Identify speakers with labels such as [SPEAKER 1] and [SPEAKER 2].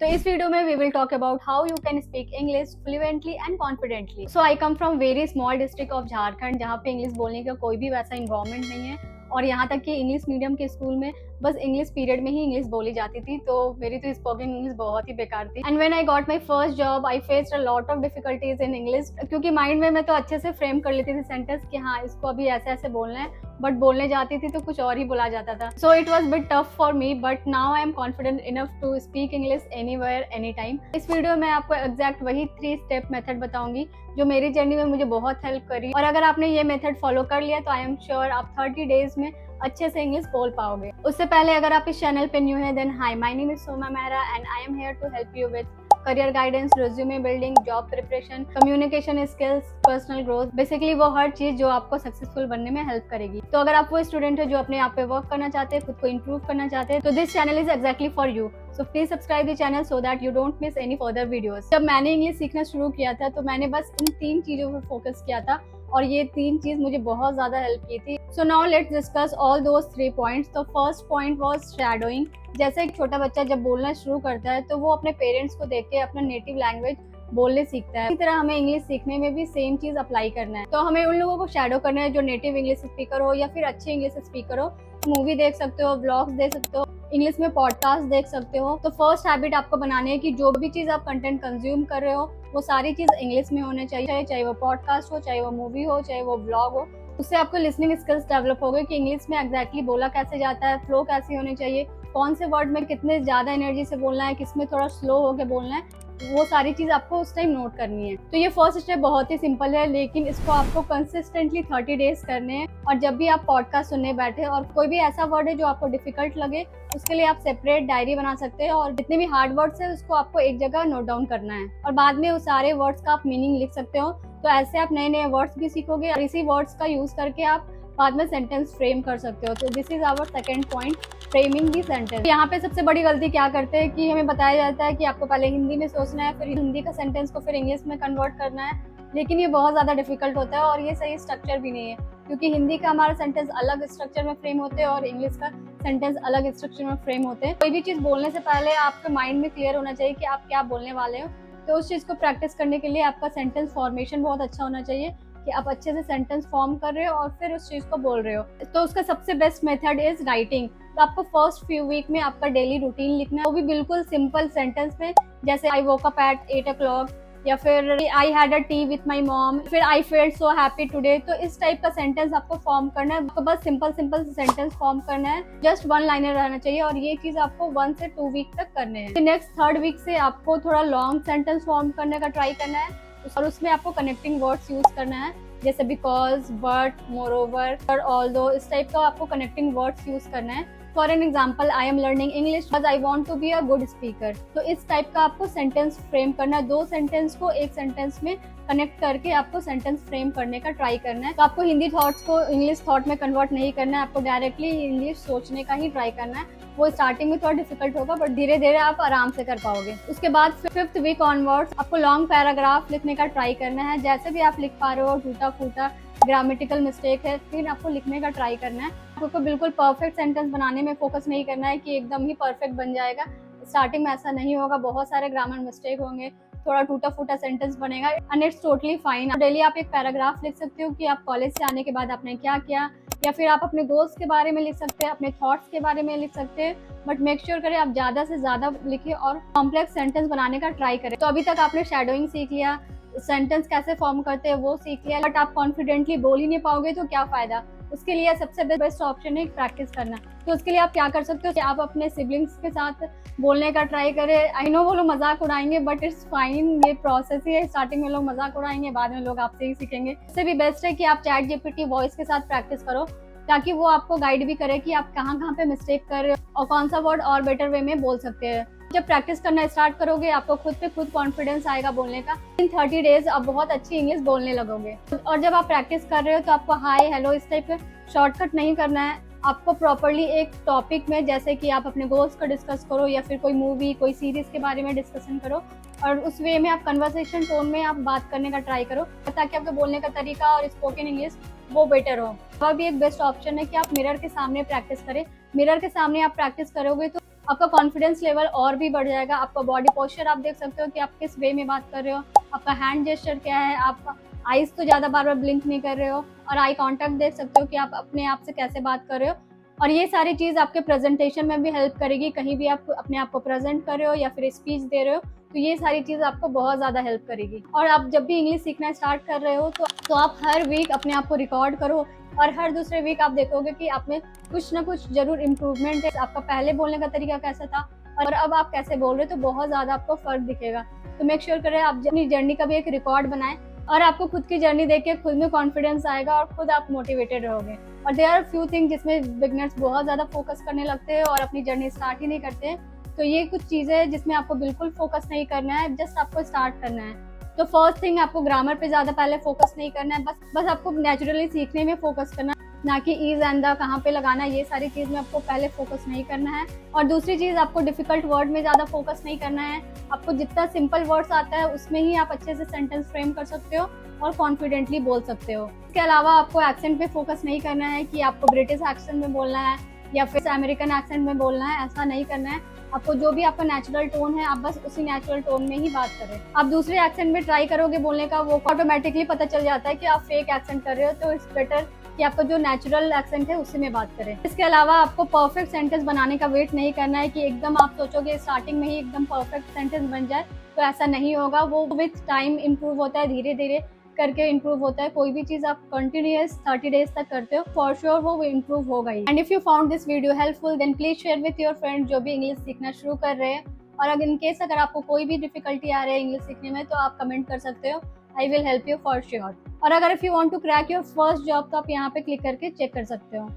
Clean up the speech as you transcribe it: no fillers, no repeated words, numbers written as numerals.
[SPEAKER 1] तो इस वीडियो में we will talk about how you can speak English fluently and confidently. So I come from very small district of Jharkhand, जहाँ पे English बोलने का कोई भी वैसा इन्वायरमेंट नहीं है, और यहाँ तक कि इंग्लिश मीडियम के स्कूल में बस इंग्लिश पीरियड में ही इंग्लिश बोली जाती थी, तो मेरी तो स्पोकन इंग्लिश बहुत ही बेकार थी। And when I got my first job I faced a lot of difficulties in English, क्योंकि माइंड में मैं तो अच्छे से फ्रेम कर लेती थी सेंटेंस कि हाँ इसको अभी ऐसे ऐसे बोलना है, बट बोलने जाती थी तो कुछ और ही बोला जाता था। So it was bit tough for me, but now I am confident enough to speak English anywhere any time. इस वीडियो में आपको एग्जैक्ट वही 3 स्टेप मेथड बताऊंगी जो मेरी जर्नी में मुझे बहुत हेल्प करी, और अगर आपने ये मेथड फॉलो कर लिया तो आई एम श्योर आप 30 डेज में अच्छे से इंग्लिश बोल पाओगे। उससे पहले अगर आप इस चैनल पे न्यू है then hi, my name is Soma Mehra and I am here to help you with career guidance, resume building, job preparation, communication skills, personal growth, basically वो हर चीज जो आपको सक्सेसफुल बनने में हेल्प करेगी। तो अगर आप वो स्टूडेंट है जो अपने आप पे वर्क करना चाहते हैं, खुद को इंप्रूव करना चाहते हैं, तो this channel is exactly for you. So please subscribe the channel so that you don't miss any further videos. जब मैंने इंग्लिश सीखना शुरू किया था तो मैंने बस इन 3 चीजों पर फोकस किया था, और ये 3 चीज मुझे बहुत ज्यादा हेल्प की थी। So now let's discuss all those 3 points. तो फर्स्ट पॉइंट वाज शैडोइंग। जैसे एक छोटा बच्चा जब बोलना शुरू करता है तो वो अपने पेरेंट्स को देख के अपना नेटिव लैंग्वेज बोलने सीखता है। इसी तरह हमें इंग्लिश सीखने में भी सेम चीज अप्लाई करना है। तो हमें उन लोगों को शैडो करना है जो नेटिव इंग्लिश स्पीकर हो या फिर अच्छे इंग्लिश स्पीकर हो। मूवी देख सकते हो, ब्लॉग्स देख सकते हो, इंग्लिश में पॉडकास्ट देख सकते हो। तो फर्स्ट हैबिट आपको बनानी है कि जो भी चीज आप कंटेंट कंज्यूम कर रहे हो वो सारी चीज इंग्लिश में होने चाहिए, चाहे वो पॉडकास्ट हो, चाहे वो मूवी हो, चाहे वो ब्लॉग हो। उससे आपको लिसनिंग स्किल्स डेवलप हो गए कि इंग्लिश में एग्जैक्टली बोला कैसे जाता है, फ्लो कैसी होनी चाहिए, कौन से वर्ड में कितने ज्यादा एनर्जी से बोलना है, किसमें थोड़ा स्लो होकर बोलना है, वो सारी चीज आपको उस टाइम नोट करनी है। तो ये फर्स्ट स्टेप बहुत ही सिंपल है, लेकिन इसको आपको कंसिस्टेंटली 30 डेज करने हैं। और जब भी आप पॉडकास्ट सुनने बैठे और कोई भी ऐसा वर्ड है जो आपको डिफिकल्ट लगे, उसके लिए आप सेपरेट डायरी बना सकते हैं, और जितने भी हार्ड वर्ड्स है उसको आपको एक जगह नोट डाउन करना है, और बाद में उस सारे वर्ड्स का आप मीनिंग लिख सकते हो। तो ऐसे आप नए नए वर्ड्स भी सीखोगे, और इसी वर्ड्स का यूज करके आप बाद में सेंटेंस फ्रेम कर सकते हो। तो this is our second point, framing the sentence. यहाँ पे सबसे बड़ी गलती क्या करते हैं कि हमें बताया जाता है कि आपको पहले हिंदी में सोचना है, फिर हिंदी का सेंटेंस को फिर इंग्लिश में कन्वर्ट करना है, लेकिन ये बहुत ज्यादा डिफिकल्ट होता है और ये सही स्ट्रक्चर भी नहीं है, क्योंकि हिंदी का हमारा सेंटेंस अलग स्ट्रक्चर में फ्रेम होते हैं और इंग्लिश का सेंटेंस अलग स्ट्रक्चर में फ्रेम होते हैं। कोई भी चीज बोलने से पहले आपके माइंड में क्लियर होना चाहिए कि आप क्या बोलने वाले हो। तो उस चीज को प्रैक्टिस करने के लिए आपका सेंटेंस फॉर्मेशन बहुत अच्छा होना चाहिए कि आप अच्छे से सेंटेंस फॉर्म कर रहे हो और फिर उस चीज को बोल रहे हो। तो उसका सबसे बेस्ट मेथड इज राइटिंग। तो आपको फर्स्ट फ्यू वीक में आपका डेली रूटीन लिखना है, वो भी बिल्कुल सिंपल सेंटेंस में, जैसे आई वोक अप एट 8 o'clock, या फिर I had a tea with my mom, फिर I felt so happy today. तो इस टाइप का सेंटेंस आपको फॉर्म करना है। आपको बस सिंपल सिंपल सेंटेंस फॉर्म करना है, जस्ट 1 लाइनर रहना चाहिए, और ये चीज आपको 1 से 2 वीक तक करने हैं। नेक्स्ट 3rd वीक से आपको थोड़ा लॉन्ग सेंटेंस फॉर्म करने का ट्राई करना है, और उसमें आपको कनेक्टिंग वर्ड्स यूज करना है, जैसे बिकॉज, बट, मोरओवर, ऑल्दो, इस टाइप का आपको कनेक्टिंग वर्ड्स यूज करना है। For an example, I am learning English but I want to be a good speaker. तो इस टाइप का आपको सेंटेंस फ्रेम करना है। 2 सेंटेंस को एक सेंटेंस में कनेक्ट करके आपको सेंटेंस फ्रेम करने का ट्राई करना है। तो आपको हिंदी थॉट्स को इंग्लिश थॉट में कन्वर्ट नहीं करना है, आपको डायरेक्टली इंग्लिश सोचने का ही ट्राई करना है। वो स्टार्टिंग में थोड़ा डिफिकल्ट होगा, बट धीरे धीरे आप आराम से कर पाओगे। उसके बाद 5th वीक ऑनवर्ड्स आपको लॉन्ग पैराग्राफ लिखने का ट्राई करना है। जैसे भी आप लिख पा रहे हो, टूटा फूटा ग्रामेटिकल मिस्टेक है, फिर आपको लिखने का ट्राई करना है। आपको बिल्कुल परफेक्ट सेंटेंस बनाने में फोकस नहीं करना है कि एकदम ही परफेक्ट बन जाएगा। स्टार्टिंग में ऐसा नहीं होगा, बहुत सारे ग्रामर मिस्टेक होंगे, थोड़ा टूटा फूटा सेंटेंस बनेगा, and it's totally fine. Daily आप एक पैराग्राफ लिख सकते हो कि आप कॉलेज से आने के बाद आपने क्या किया, या फिर आप अपने गोल्स के बारे में लिख सकते हैं, अपने थॉट्स के बारे में लिख सकते हैं, बट मेक श्योर करें आप ज्यादा से ज्यादा लिखें और कॉम्प्लेक्स सेंटेंस बनाने का ट्राई करें। तो अभी तक आपने शैडोइंग सीख लिया, सेंटेंस कैसे फॉर्म करते हैं वो सीख लिया, बट आप कॉन्फिडेंटली बोल ही नहीं पाओगे तो क्या फायदा। उसके लिए सबसे बेस्ट ऑप्शन है प्रैक्टिस करना। तो उसके लिए आप क्या कर सकते हो कि आप अपने सिबलिंग्स के साथ बोलने का ट्राई करें। आई नो वो लोग मजाक उड़ाएंगे, बट इट्स फाइन, ये प्रोसेस ही है। स्टार्टिंग में लोग मजाक उड़ाएंगे, बाद में लोग आपसे ही सीखेंगे। इससे भी बेस्ट है कि आप चैट जीपीटी वॉइस के साथ प्रैक्टिस करो, ताकि वो आपको गाइड भी करे कि आप कहाँ कहाँ पे मिस्टेक कर रहे हो और कौन सा वर्ड और बेटर वे में बोल सकते हैं। जब प्रैक्टिस करना स्टार्ट करोगे आपको खुद पे खुद कॉन्फिडेंस आएगा बोलने का। इन 30 डेज आप बहुत अच्छी इंग्लिश बोलने लगोगे। और जब आप प्रैक्टिस कर रहे हो तो आपको हाय हेलो इस टाइप के शॉर्टकट नहीं करना है, आपको प्रॉपरली एक टॉपिक में, जैसे कि आप अपने गोल्स को डिस्कस करो या फिर कोई मूवी कोई सीरीज के बारे में डिस्कशन करो, और उस वे में आप कन्वर्सेशन टोन में आप बात करने का ट्राई करो, ताकि आपके बोलने का तरीका और स्पोकन इंग्लिश वो बेटर हो। वह भी एक बेस्ट ऑप्शन है कि आप मिरर के सामने प्रैक्टिस करें। मिरर के सामने आप प्रैक्टिस करोगे तो आपका कॉन्फिडेंस लेवल और भी बढ़ जाएगा। आपका बॉडी पोस्चर आप देख सकते हो कि आप किस वे में बात कर रहे हो, आपका हैंड जेस्चर क्या है, आप आईज तो ज़्यादा बार बार ब्लिंक नहीं कर रहे हो, और आई कॉन्टैक्ट देख सकते हो कि आप अपने आप से कैसे बात कर रहे हो। और ये सारी चीज़ आपके प्रेजेंटेशन में भी हेल्प करेगी, कहीं भी आप अपने आप को प्रेजेंट कर रहे हो या फिर स्पीच दे रहे हो, तो ये सारी चीज़ आपको बहुत ज़्यादा हेल्प करेगी। और आप जब भी इंग्लिश सीखना स्टार्ट कर रहे हो तो आप हर वीक अपने आप को रिकॉर्ड करो, और हर दूसरे वीक आप देखोगे कि आप में कुछ ना कुछ जरूर इम्प्रूवमेंट है। आपका पहले बोलने का तरीका कैसा था और अब आप कैसे बोल रहे हो, तो बहुत ज़्यादा आपको फ़र्क दिखेगा। तो मेक श्योर करें आप अपनी जर्नी का भी एक रिकॉर्ड बनाएं, और आपको खुद की जर्नी देख के खुद में कॉन्फिडेंस आएगा और खुद आप मोटिवेटेड रहोगे। और देयर आर फ्यू थिंग जिसमें बिगनर्स बहुत ज़्यादा फोकस करने लगते हैं और अपनी जर्नी स्टार्ट ही नहीं करते हैं। तो ये कुछ चीज़ें हैं जिसमें आपको बिल्कुल फोकस नहीं करना है, जस्ट आपको स्टार्ट करना है। तो फर्स्ट थिंग, आपको ग्रामर पे ज़्यादा पहले फोकस नहीं करना है, बस आपको नेचुरली सीखने में फोकस करना है, ना कि ईज एंड द कहाँ पे लगाना है, ये सारी चीज़ में आपको पहले फोकस नहीं करना है। और दूसरी चीज़, आपको डिफिकल्ट वर्ड में ज़्यादा फोकस नहीं करना है। आपको जितना सिंपल वर्ड्स आता है उसमें ही आप अच्छे से सेंटेंस फ्रेम कर सकते हो और कॉन्फिडेंटली बोल सकते हो। इसके अलावा आपको एक्सेंट पे फोकस नहीं करना है कि आपको ब्रिटिश एक्सेंट में बोलना है या फिर अमेरिकन एक्सेंट में बोलना है, ऐसा नहीं करना है। आपको जो भी आपका नेचुरल टोन है, आप बस उसी नेचुरल टोन में ही बात करें। आप दूसरे एक्सेंट में ट्राई करोगे बोलने का, वो ऑटोमेटिकली पता चल जाता है कि आप फेक एक्सेंट कर रहे हो, तो इट्स बेटर कि आपका जो नेचुरल एक्सेंट है उसी में बात करें। इसके अलावा आपको परफेक्ट सेंटेंस बनाने का वेट नहीं करना है कि एकदम आप सोचोगे स्टार्टिंग में ही एकदम परफेक्ट सेंटेंस बन जाए, तो ऐसा नहीं होगा। वो विथ टाइम इम्प्रूव होता है, धीरे धीरे करके इम्प्रूव होता है। कोई भी चीज आप कंटिन्यूअस 30 डेज तक करते हो, फॉर श्योर वो इम्प्रूव होगा ही। And if you found this video helpful, then please share with your friend जो भी इंग्लिश सीखना शुरू कर रहे हैं। और अगर इन केस अगर आपको कोई भी डिफिकल्टी आ रही है इंग्लिश सीखने में, तो आप कमेंट कर सकते हो, I will help you for sure. और अगर if you want to crack your first job, तो आप यहाँ पे क्लिक करके चेक कर सकते हो।